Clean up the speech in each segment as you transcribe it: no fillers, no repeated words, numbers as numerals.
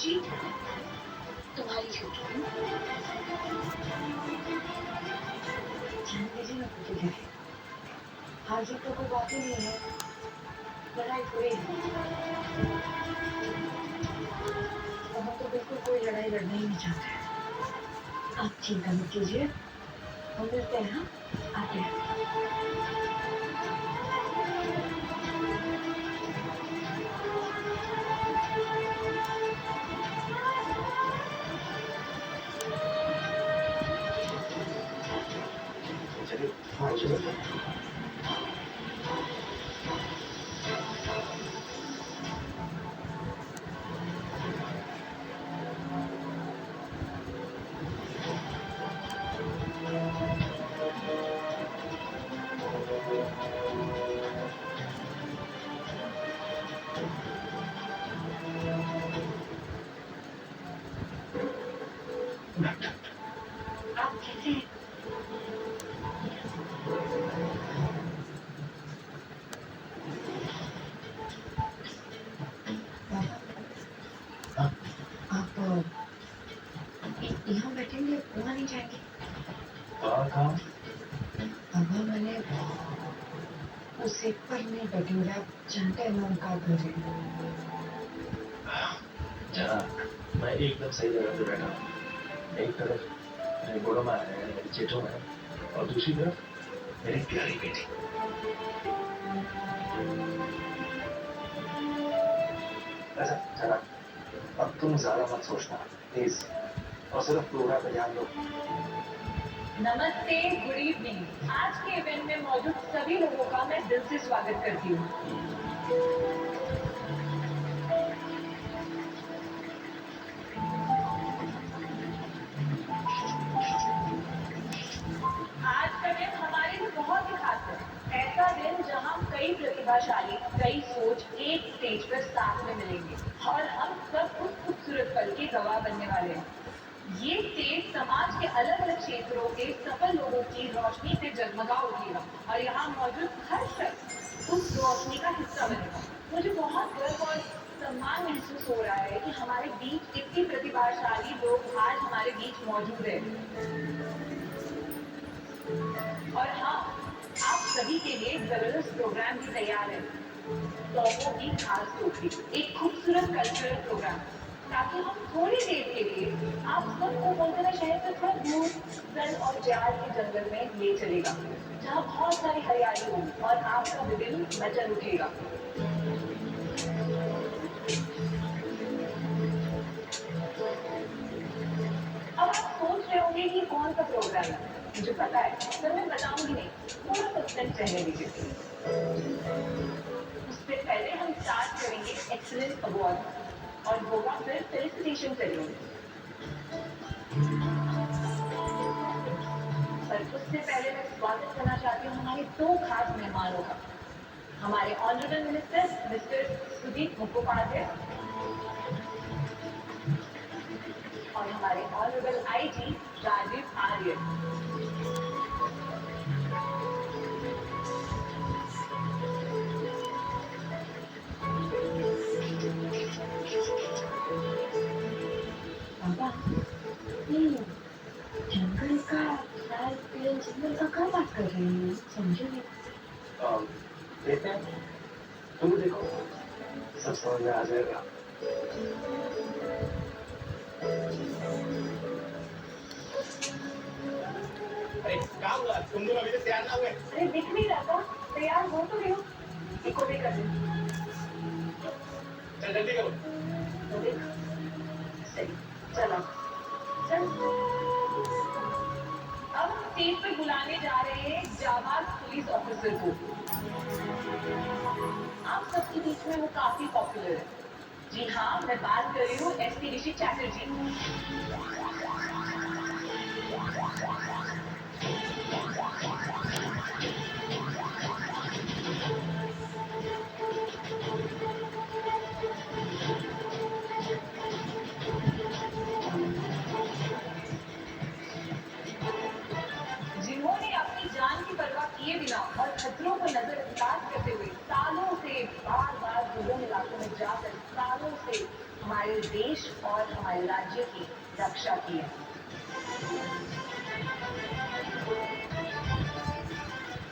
जी तुम्हारी छूट। ध्यान दीजिए ना कुछ है। हार जीत तो कोई बात ही नहीं है। लड़ाई थोड़ी है। और हम तो बिल्कुल कोई लड़ाई लड़ना ही नहीं चाहते। आप चिंता मत कीजिए। हम मिलते हैं। हाँ आते हैं। चलिए हाँ चलिए। आप कैसे हैं? आप यहाँ बैठेंगे वहाँ नहीं जाएंगे? कहाँ? अब मैंने उस सीट पर नहीं बैठेंगे। आप जानते हैं मैं उनका घर है। जहाँ मैं एकदम सही जगह पे बैठा हूँ। एक तरफ मेरे बड़ो माँ है, मेरी जेठो है, और दूसरी तरफ मेरी प्यारी बेटी। ऐसा चला, अब तुम ज्यादा मत सोचना प्लीज, और सिर्फ प्रोग्राम पे ध्यान दो। नमस्ते, गुड इवनिंग। आज के इवेंट में मौजूद सभी लोगों का मैं दिल से स्वागत करती हूँ। आज का दिन हमारे लिए बहुत ही खास है। ऐसा दिन जहाँ कई प्रतिभाशाली, कई सोच एक स्टेज पर साथ में मिलेंगे और हम सब उस खूबसूरत पल के गवाह बनने वाले हैं। ये स्टेज समाज के अलग अलग क्षेत्रों के सफल लोगों की रोशनी से जगमगा उठेगा और यहाँ मौजूद हर शख्स उस रोशनी का हिस्सा बनेगा। मुझे बहुत गर्व और सम्मान महसूस हो रहा है कि हमारे बीच इतने प्रतिभाशाली लोग आज हमारे बीच मौजूद हैं। और हाँ, आप सभी के लिए एक जबरदस्त प्रोग्राम भी तैयार है। तोहफों की खास टोकरी, एक खूबसूरत कल्चरल प्रोग्राम, ताकि हम थोड़ी देर के लिए आप सबको कोलकाता शहर से थोड़ा दूर सन और जाल के जंगल में ले चलेगा, जहाँ बहुत सारी हरियाली होगी और आपका दिल मचल उठेगा। अब आप सोच रहे होंगे कि कौन सा प्रोग्राम है। मुझे पता है, पर मैं बताऊंगी नहीं। थोड़ा सस्पेंस रहने दीजिए। उससे पहले हम स्टार्ट करेंगे एक्सीलेंस अवार्ड और होगा फिर फेलिसिटेशन सेरेमनी। पर उससे पहले मैं स्वागत करना चाहती हूँ हमारे दो खास मेहमानों का। हमारे honourable minister mister Sudeep Mukhopadhyay और हमारे ऑनरेबल आईजी राजीव आर्य। पापा जंगल का जंगल का क्या बात कर रही हैं? समझे नहीं। देखते हैं, तुम देखो, सब समझ में आ जाएगा। अरे क्या हुआ? तुम लोग अभी तक तैयार ना हुए? अरे दिख नहीं रहा था, तैयार हो तो रही हो। इको भी कर दे। चल जल्दी करो। तो देख, सही, चलो, चल। अब हम स्टेज पर बुलाने जा रहे हैं जाबाज पुलिस ऑफिसर को। आप सबके बीच में वो काफी पॉपुलर है। जी हाँ, मैं बात कर रही हूँ एसपी ऋषि चैटर्जी। जिन्होंने अपनी जान की परवाह किए बिना और खतरों को नजरअंदाज करते हुए सालों से बार बार दुर्गम इलाकों में जाकर सालों से हमारे देश और हमारे राज्य की रक्षा की है।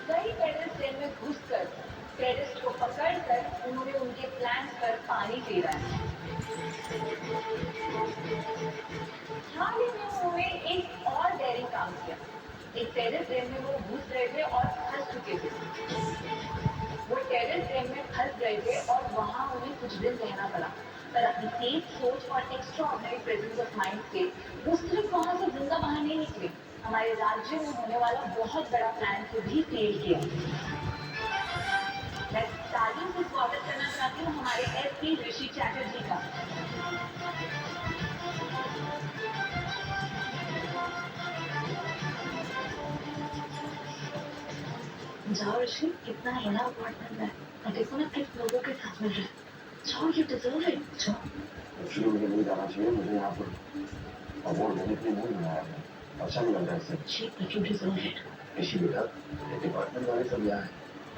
कई टेररिस्ट ट्रेन में घुसकर टेररिस्ट को पकड़कर उन्होंने उनके प्लान्स पर पानी फेरा है। हाल ही में उन्होंने एक और डेयरिंग काम किया। एक टेररिस्ट ट्रेन में वो घुस रहे थे और फंस चुके थे। वो टेररिस्ट ट्रेन में फंस गए थे और वहां उन्हें कुछ दिन रहना पड़ा, पर अपनी तेज सोच और एक्स्ट्राऑर्डिनरी प्रेजेंस ऑफ माइंड से वो सिर्फ वहां से जिंदा बाहर नहीं निकले, हमारे राज्य में होने वाला बहुत बड़ा प्लान को भी फेल किया। मैं तालियों से स्वागत करना चाहती हूँ हमारे एसपी ऋषि चैटर्जी का। जाओ ऋषि, कितना बड़ा अपार्टमेंट है और देखो ना किस लोगों के साथ मिल रहे हैं। जाओ, यू डिजर्व इट। जाओ। शुरू में नहीं जाना चाहिए, मुझे यहाँ पर अवार्ड देने के लिए नहीं बनाया है। अच्छा नहीं लग रहा है इससे। But you deserve it. Rishi बेटा, डिपार्टमेंट वाले सब यहाँ है,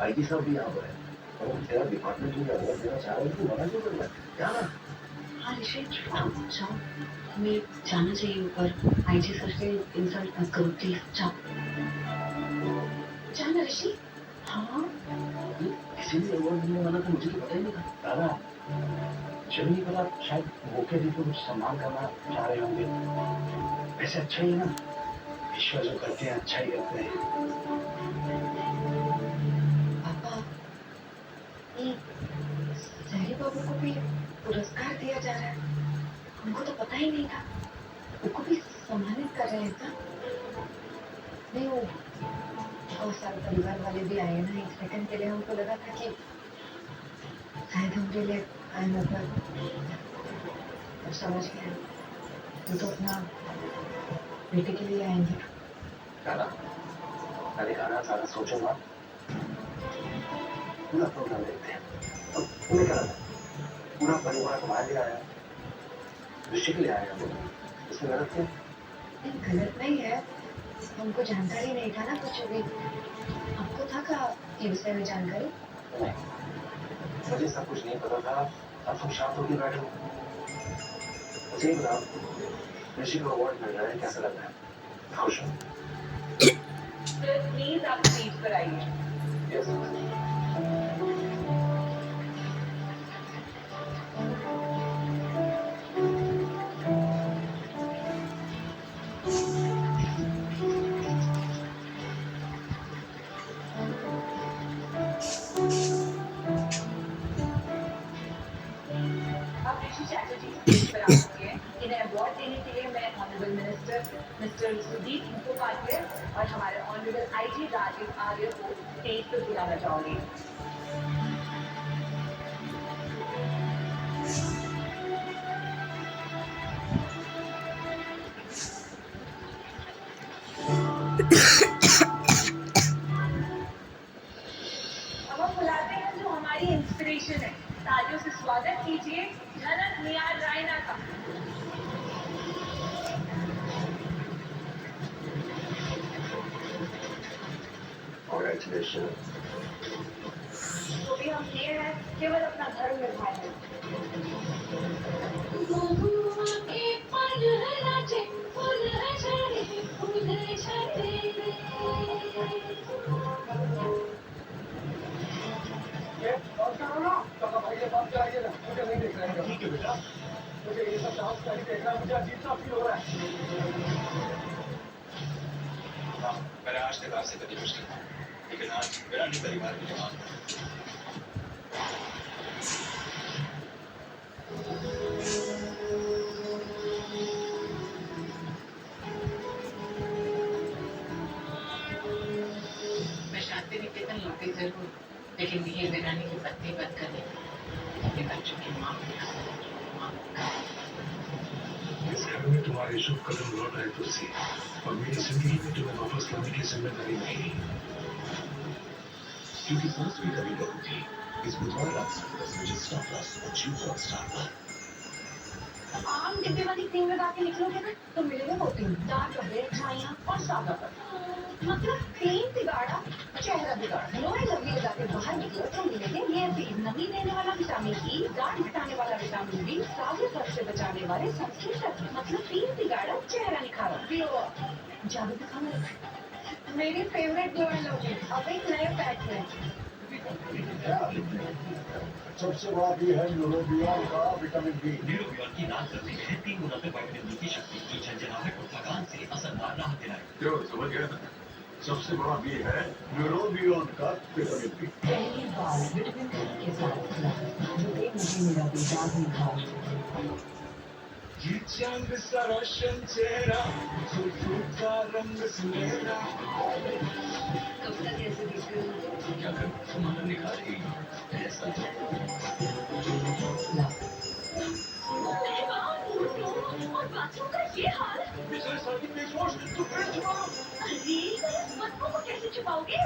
आईटी सब भी यहाँ पर है, और तेरा डिपार्टमेंट में अवार्ड देना चाह रहा है, तू मना क्यों कर रहा है? क्या ना? हाँ ऋषि, जाओ, हमें जाना चाहिए ऊपर। आईजी सर से इंसल्ट मत करो प्लीज। जाओ जाना ऋषि। हाँ, किसी ने अवार्ड देने वाला तो मुझे तो पता ही नहीं था। दादा, मुझे नहीं पता, शायद मौके जी को कुछ सम्मान करना चाह रहे होंगे। वैसे अच्छा ही है ना, ईश्वर जो करते हैं अच्छा ही करते हैं। पापा, ये सहरी बाबू को भी पुरस्कार दिया जा रहा है। उनको तो पता ही नहीं था। उनको भी सम्मानित कर रहे हैं क्या? नहीं, वो बहुत सारे परिवार वाले भी आए ना। एक सेकंड के लिए हमको लगा था कि शायद हमारे लिए आए, मतलब अब समझ गया। वो तो अपना बेटे के लिए आएंगे। दादा, मैंने कहा ना, सारा सोचो मत, पूरा प्रोग्राम देखते हैं। अब तुम्हें क्या लगता है, पूरा परिवार तुम्हारे लिए आया, ऋषि के लिए आया है, इसमें गलत क्या? गलत नहीं है, हमको जानकारी नहीं था ना कुछ भी। आपको था का ये विषय में जानकारी? नहीं, मुझे सब कुछ नहीं पता था। अब तुम शांत होकर बैठो। मुझे बताओ, ऋषि को अवार्ड मिल रहा है, कैसा लग रहा है? खुश हो? प्लीज आप स्टेज पर आइए। यस। इन्हें अवार्ड देने के लिए मैं honourable minister mister Sudeep Mukhopadhyay और हमारे ऑनरेबल आईजी राजीव आर्य को स्टेज पर बुलाना चाहूंगी। अब हम बुलाते हैं जो हमारी इंस्पिरेशन है। तालियों से स्वागत कीजिए झनक नियार रायना का। Congratulations. तो भी हम ये हैं केवल अपना धर्म निभाए। ठीक है बेटा, मुझे ये सब डांस करके देखना, मुझे अजीब सा फील हो रहा है। हाँ, मैंने आज तक आपसे कभी कुछ नहीं कहा, लेकिन आज मेरा भी परिवार की जवान है। मैं शांति निकेतन लौटी जरूर, लेकिन ये वीरानी की पत्नी बन कर नहीं, अपने बच्चों की माँ इस घर में तुम्हारे शुभ कदम लौट आए तुलसी, और मेरी जिंदगी में तुम्हें वापस लाने की जिम्मेदारी नहीं, क्योंकि सांस भी कभी करूंगी। इस बुधवार रात 10 बजे स्टार प्लस और जियो हॉटस्टार पर। आम डिब्बे वाली क्रीम लगा के निकलोगे ना तो मिलेंगे वो तीन दाल, कपड़े, मिठाइयाँ और सादा पर। मतलब क्रीम बिगाड़ा चेहरा बिगाड़ा। रोए लवली लगा के बाहर निकलो तो मिलेंगे ये भी नमी देने वाला विटामिन ई, दाढ़ हटाने वाला विटामिन बी, साबुन फर्क से बचाने वाले सनस्क्रीन तत्व। मतलब क्रीम बिगाड़ा चेहरा निखारा। ग्लो अप जादू दिखाना मेरी फेवरेट ग्लो एंड लवली अब एक नए पैक में। सबसे बड़ा भी है न्यूरोबियन का विटामिन बी। न्यूरोबियन की रात करती है 3 गुना पे विटामिन बी की शक्ति जो झंझनाहट और थकान से असरदार राहत दिलाए। क्यों समझ गया ना? सबसे बड़ा भी है न्यूरोबियन का विटामिन बी। पहली बार विटामिन बी के साथ जो एक महीने का दाग निकाल। ये चांद सा रोशन चेहरा जुल्फों का रंग सुनहरा कब तक ऐसे दिखते हो? क्या कर तुम्हारा निखारेगी ऐसा और बाथरूम का ये हाल। पिछले साल की फेस वॉश तो फिर छुपाओ। अरे इस बदबू को कैसे छुपाओगे?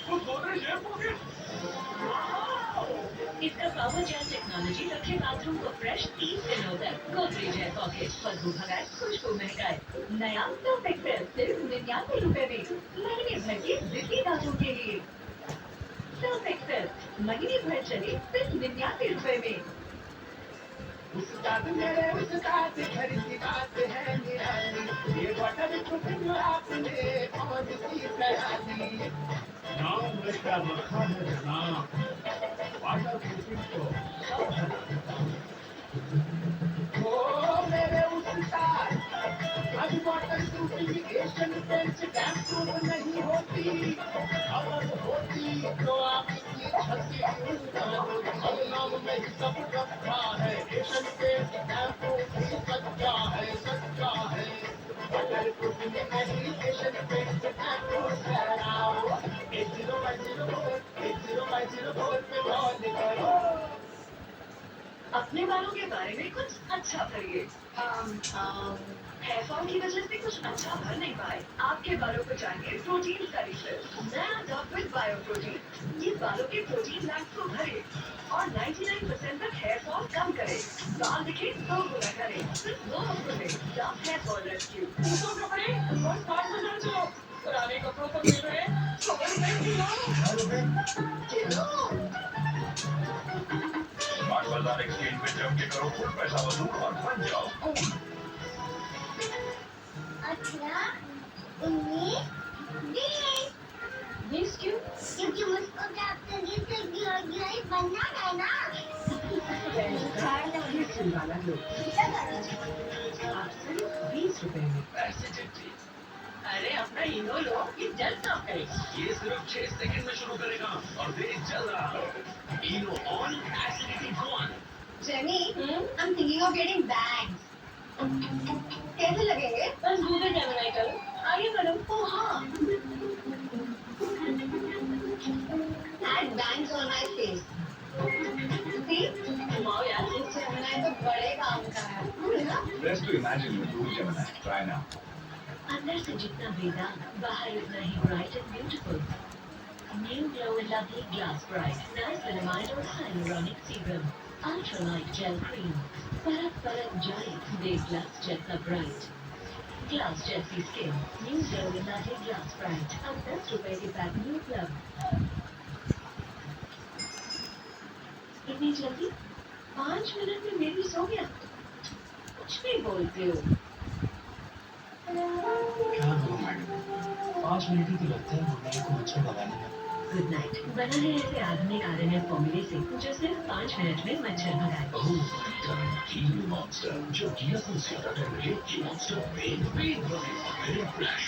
वो गोदरेज है पॉकेट। इसका पावर जेल टेक्नोलॉजी रखे बाथरूम को फ्रेश 30 दिनों तक। गोदरेज है पॉकेट बदबू भगाए खुशबू महकाए। नया परफेक्ट है सिर्फ 99 रुपए में। महीने भर की जिद्दी दांतों के लिए परफेक्ट है महीने भर चले सिर्फ 99 रुपए में। उस्ताद मेरे उस्ताद घर की बात है निराली। ये बटन चुप आपने कौन सी कहानी? नाम बेटा रखा है जनाब। वाटर प्रूफिंग तो ओ मेरे उस्ताद अब water proofing Asian paints dam proof नहीं होती। अगर होती तो आप इतनी छत्ती नाम में ही सब रखा है। एशियन पेंट्स डैम प्रूफ ही सच्चा है सच्चा है। वाटर प्रूफिंग नहीं एशियन पेंट्स डैम प्रूफ है। आओ 80/04 पे कॉल करो। अपने बालों के बारे में कुछ अच्छा करिए। हेयर फॉल की वजह से कुछ अच्छा भर नहीं पाए आपके बालों को चाहिए प्रोटीन का रिसर्च नया डॉट विद बायो प्रोटीन। ये बालों के प्रोटीन लैब को भरे और 99% तक हेयर फॉल कम करे। बाल दिखे 2 गुना करे सिर्फ 2 हफ्तों में। Dove hair fall rescue. दूसरों कपड़े और स्मार्ट बना दो। पुराने कपड़ों पर मिल रहे 100 स्मार्ट बाजार एक्सचेंज में जम के करो फुल पैसा वसूल और बन जाओ। 18, 19, 20। 20 क्यों? क्योंकि मुझको प्राप्त से गिराई बनना है ना। वाला लो क्या करो? आप सिर्फ 20 रुपए में। ऐसे चिट्ठी अरे अपना इनो लो ये जल्द साफ करेगा। ये सिर्फ 6 सेकंड में शुरू करेगा और तेज चल रहा है। Eno on acidity gone. Jenny, I'm thinking of getting bangs. कैसे लगेंगे? बस गूगल जेमिनी करो। आगे बढ़ो। Oh हाँ. Add bangs on my face. See? घुमाओ यार। इस Gemini तो बड़े काम का है ना? Best to imagine with Google Gemini. Try now. अंदर से जितना बेदाग बाहर उतना ही bright and beautiful. New glow and lovely glass bright niacinamide और hyaluronic serum ultra light gel cream परत परत जाए दे ग्लास जितना ब्राइट। ग्लास जैसी skin new glow and lovely glass bright अब 10 रुपए के पैक न्यू क्लब। इतनी जल्दी 5 मिनट में बेबी सो गया। कुछ भी बोलते हो। क्या करूं मैडम? 5 मिनट ही तो लगते हैं मुर्गी को मच्छर भगाने में। गुड नाइट बना है ऐसे आधुनिक RNF फॉर्मूले से जो सिर्फ 5 मिनट में मच्छर भगाए। Kiwi Monster जो किया से ज्यादा कर रहे Monster वेरी फ्रेश।